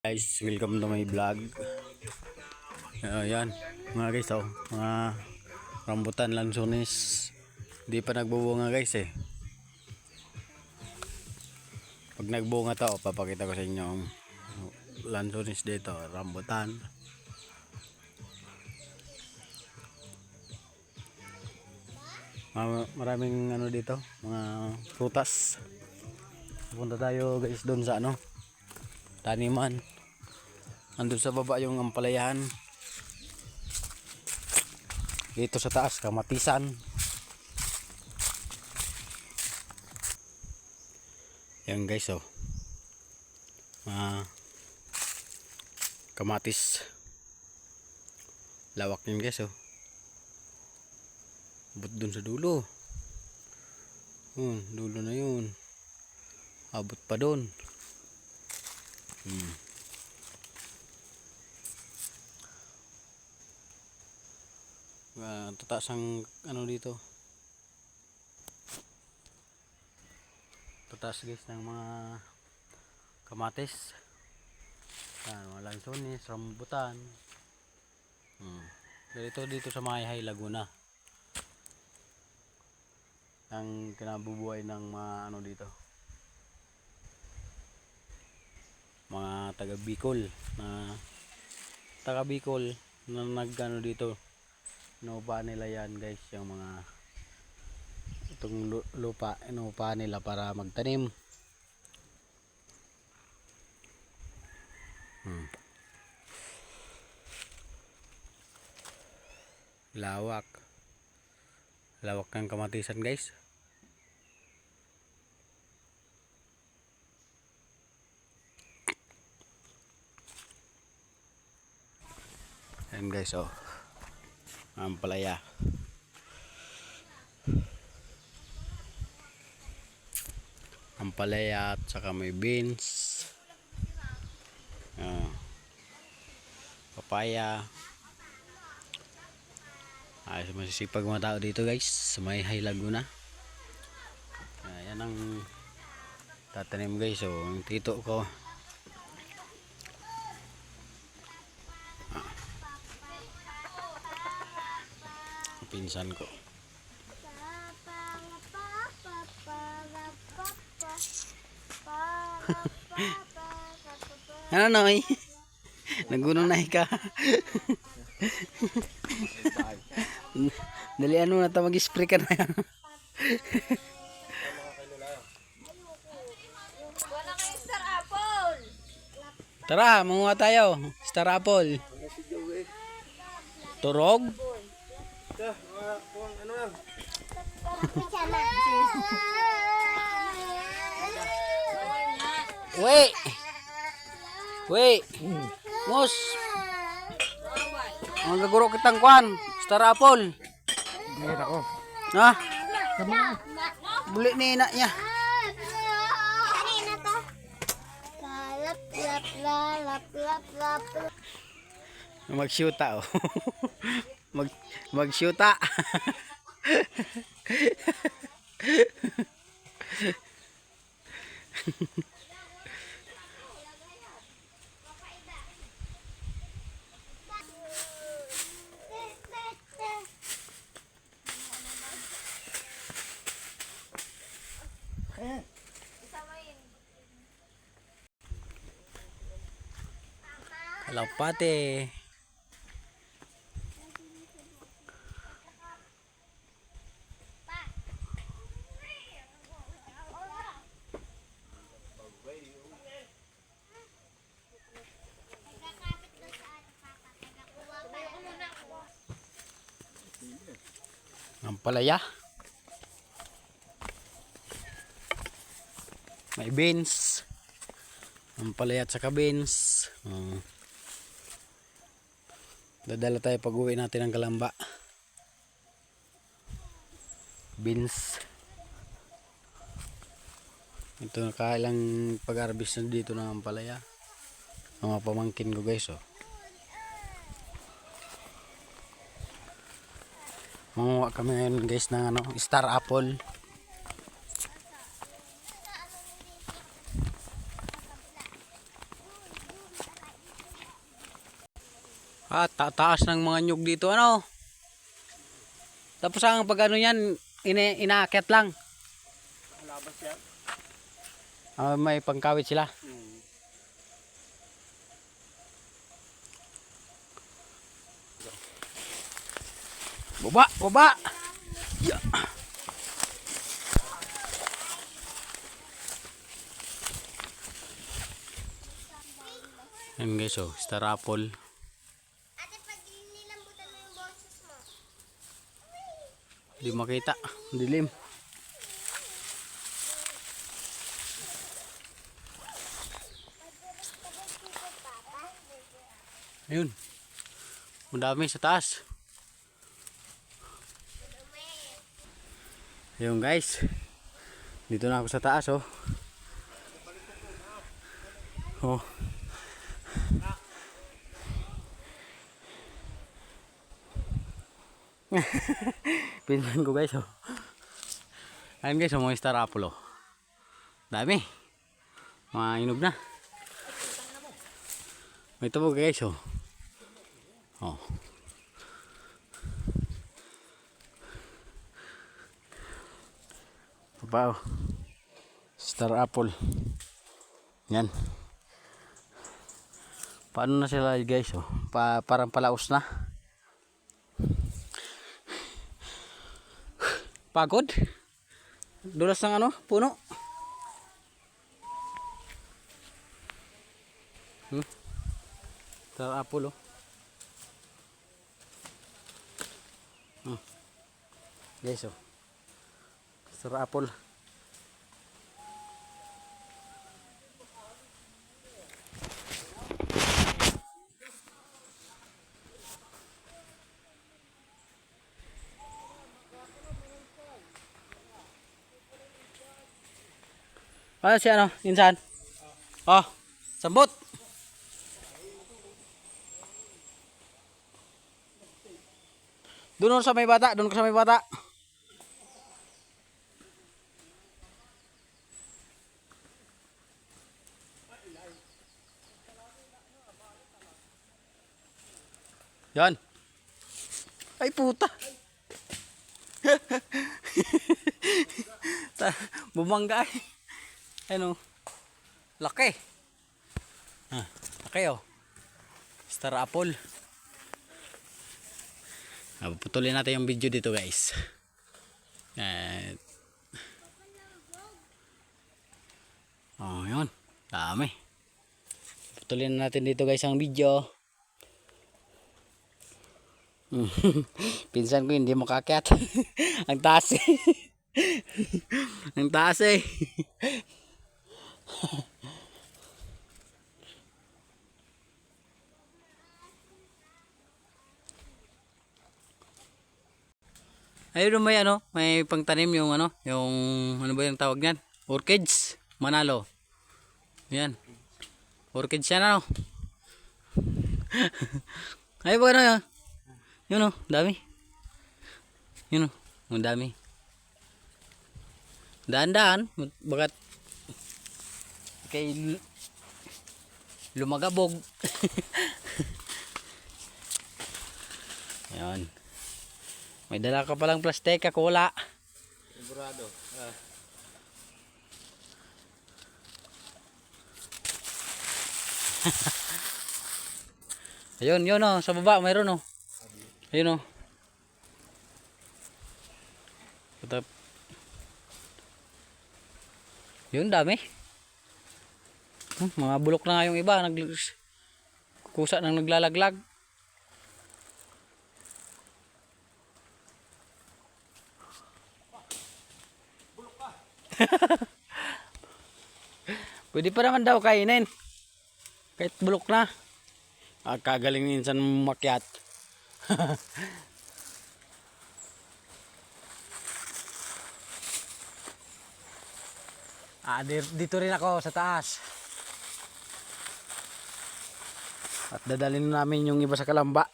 Guys, welcome to my vlog. Ayan, mga guys, mga rambutan lansones. Hindi pa nagbubunga guys eh. Pag nagbunga to, papakita ko sa inyo ang lansones dito, rambutan. Maraming ano dito, mga prutas. Punta tayo guys doon sa taniman. Andun sa baba yung ampalayahan. Dito sa taas, kamatisan. Yan guys, kamatis. Lawak yun guys, abot dun sa dulo. Dulo na yun. Abot pa dun. Tataas ang dito. Tataas guys ng mga kamatis. Mga lansones, rambutan. Dito sa Mayhay, Laguna. Ang kinabubuhay ng mga dito. Mga taga Bicol na dito. Inuupahan nila yan guys, yung mga itong lupa, inuupahan nila para magtanim. Lawak ng kamatisan guys. Ayan guys, ampalaya. Ampalaya at saka may beans. Papaya. Masisipag mga tao dito guys sa Mayhay, Laguna. Yan ang tatanim guys. Ang tito ko, pinsan ko. Ano noy? Nagununay ka. Dali na ta mag-spray ka na. Tara, manguha tayo. Star apple. Turog. Wait. Mus. Magaguro kitang kwan. Star apple. Ngayon ako. Ha? Buli ni ina niya. Mag-shoota Mag-shoota. Kalapate. Ampalaya. May beans. Ampalaya at saka beans. Dadala tayo pag uwi natin ng Kalamba. Beans. Ito nakailang pag-harvest na dito ng ampalaya. Mga pamangkin ko guys, Manguha kami ngayon guys ng star apple. Taas ng mga nyug dito ano. Tapos ang pag ano yan, inaakyat lang. Labas yan. May pangkawit sila. Baba, baba. Yeah. Yan guys, oh, star apple. Ate, pag nilambutan mo yung boses mo. Hindi makita, dilim. Ayun. Madami sa taas. Ayun guys. Dito na ako sa taas, oh. Oh. Pinsan ko guys, oh. Ayun guys, oh, mga star apple, oh. Dami. Mga inog na. May tubog guys, oh. Oh. Papa, oh. Star apple. Yan. Paano na sila guys, oh? Parang palaos na. Pagod. Dulas ng ano, puno. Star apple, oh. Guys, oh. Star apple. Ano si ano, insan? Oh, sambot. Doon sa may bata, doon ka sa may bata. Yan. Ay puta. Bumangga ay. Ano? Laki. Laki, oh. Star apple. Putulin natin yung video dito guys. Oh, yun. Dami. Putulin natin dito guys ang video. Pinsan ko hindi makakyat. Ang taas eh. Ang taas eh. Ayun may ano, may pangtanim yung ano, yung ano ba yung tawag niyan? Orchids, Manalo. Yan. Orchids yan ano. Ay ba ano yan? Yun oh, dami. Yun oh, ang dami. Daan-daan, bagat kay lumagabog. Yan. May dala ka palang plastika, cola. Sigurado. Ayun, yun oh, sa baba mayroon oh. Ayun oh. Patap. Yun, dami. Mga bulok na nga yung iba, kusa nang naglalaglag. Pwede pa naman daw kainin. Kahit bulok na. Kagaling minsan makyat. Dito rin ako sa taas. At dadalhin namin yung iba sa Kalamba.